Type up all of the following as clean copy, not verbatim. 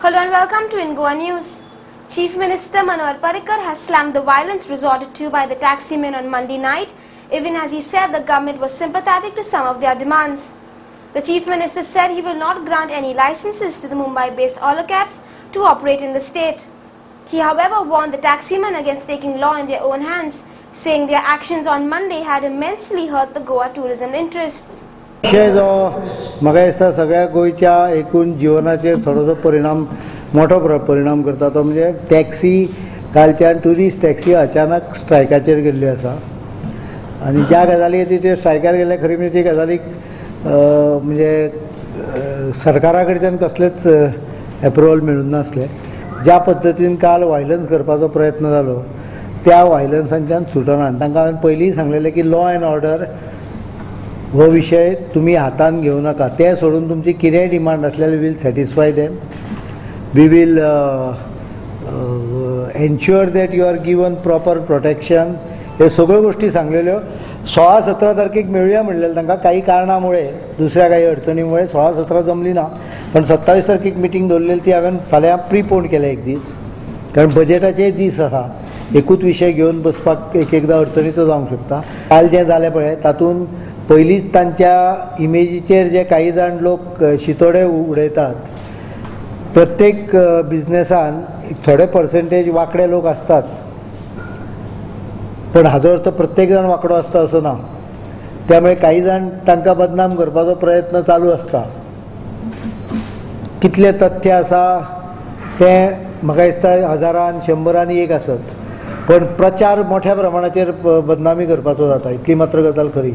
Hello and welcome to In Goa News. Chief Minister Manohar Parrikar has slammed the violence resorted to by the taximen on Monday night, even as he said the government was sympathetic to some of their demands. The Chief Minister said he will not grant any licenses to the Mumbai-based Olocabs to operate in the state. He, however, warned the taximen against taking law in their own hands, saying their actions on Monday had immensely hurt the Goa tourism interests. विषय जो म्हाका दिसता सगळ्या गोंयच्या एकूण जिवनाचेर थोडोसो मोठो परिणाम करता तो म्हणजे टॅक्सी कालच्यान ट्युरिस्ट टॅक्सी अचानक स्ट्रायकाचेर गेल्ल्यो आसा आनी ज्या गजाली त्यो स्ट्रायकार गेल्ले खरी म्हणजे ती गजालीक म्हणजे सरकारा कडच्यान कसलेच एप्रुवल मेळून नासले. ज्या पद्दतीन काल वायलन्स करपाचो प्रयत्न जालो त्या वायलन्सांच्यान सुटना. तांकां हांवें पयलीं सांगलेलें की लॉ एंड ऑर्डर हो विषय तुम्ही हातान घेऊ नका. ते सोडून तुमची कितेंय डिमांड आसल्यार we will satisfy them. We will ensure that you are given proper protection. हे सगळ्यो गोष्टी सांगलेल्यो. 16-17 तारखेक मेळुया म्हणलेलें तांकां काही कारणामुळे दुसऱ्या काही अडचणीमुळे 16-17 जमली ना, पण 27 तारखेक मिटींग दवरलेली ती हांवें फाल्यां प्रिपोन केल्या एक दीस, कारण बजेटाचे दीस आसा. एकूच विशय घेवन बसपाक एकदां अडचणीचो जावंक शकता. काल जें जालें पळय तातूंत पयलींच तांच्या इमेजीचेर जे काही जाण लोक शितोडे उडयतात. प्रत्येक बिझनेसान थोडे पर्सेंटेज वांकडे लोक असतात, पण हाजो अर्थ प्रत्येक जाण वांकडो आसता असो ना. त्यामुळे काही जाण तांकां बदनाम करपाचो प्रयत्न चालू आसता. कितले तथ्य आसा तें म्हाका दिसता हजारान 100रांनी एक आसत, पण प्रचार मोठ्या प्रमाणाचेर बदनामी करपाचो जाता, इतली मात्र गजाल खरी.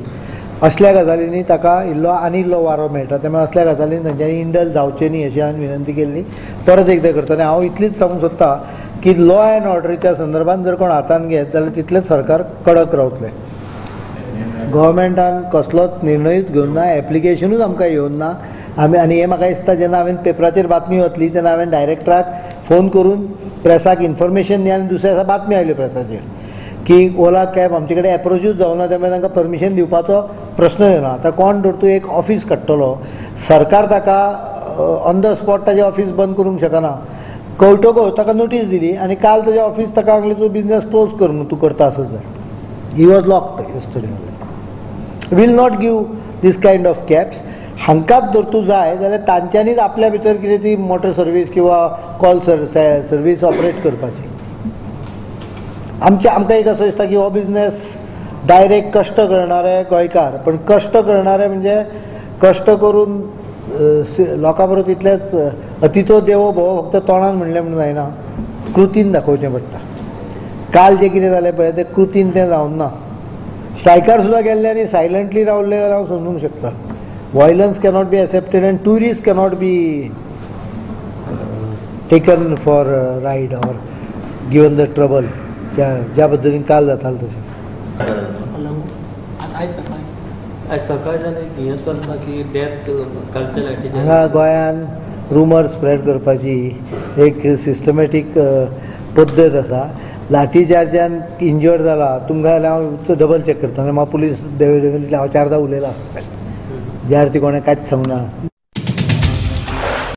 असल्या गजालींनी ताका इल्लो आनी इल्लो वारो मेळटा. त्यामुळे असल्या गजालींनी तांच्यांनी इंडल जावचें न्ही अशी हांवें विनंती केल्ली. परत एकदां करता आनी हांव इतलीच सांगूंक सोदतां की लॉ एंड ऑर्डरीच्या संदर्भात जर कोण हातान घेत जाल्यार तितलेच सरकार कडक रावतलें. गव्हर्मेंटान कसलोच निर्णयूच घेवन ना, एप्लिकेशनूच आमकां येवन ना. आनी हे म्हाका दिसता जेन्ना हांवें पेपराचेर बातमी वतली तेन्ना हांवें डायरेक्टराक फोन करून प्रेसाक इन्फॉर्मेशन दी आनी दुसऱ्या दिसा बातमी आयल्यो प्रेसाचेर की ओला कॅब आमचे कडेन एप्रोचूच जावना, त्यामुळे तांकां परमिशन दिवपाचो प्रश्न येना. आतां कोण धरतू एक ऑफिस काडटलो, सरकार ताका ऑन द स्पॉट ताजें ऑफिस बंद करूंक शकना. कळटकच ताका नोटीस दिली आनी काल ताजें ऑफिस ताका सांगलें तूं बिझनेस क्लोज कर म्हणून तूं करता आसत जाल्यार. He was locked yesterday. Will not give this kind of cabs. हांकांच जर तूं जाय जाल्यार तांच्यांनीच आपल्या भितर कितें ती मोटर सर्वीस किंवा कॉल सर्वीस ऑपरेट करपाची. आमकां एक असो दिसता की हो बिझनेस डायरेक्ट कश्ट करणारे गोंयकार, पण कश्ट करणारे म्हणजे कश्ट करून लोकां बरोबर तितलेच अतिचो देवो भोव फक्त तोंडान म्हणलें म्हणून जायना, कृतीन दाखोवचें पडटा. काल जें कितें जालें पळय तें कृतीन तें जावन ना. स्ट्रायकार सुद्दां गेल्ले आनी सायलंटली रावल्ले जाल्यार हांव समजूंक शकता. Violence cannot be accepted end tourist cannot be taken for ride or given the trouble ज्या पद्दतीन काल जातालें तशें. हांगा गोंयान रुमर स्प्रेड करपाची एक सिस्टमॅटीक पद्दत आसा. लाठीचार्जान इंजर्ड जाला तुमकां जाल्यार हांव डबल चॅक करता. म्हाका पुलीस हांव 4दां उलयलां ज्यार ती कोणें कांयच सांगूना.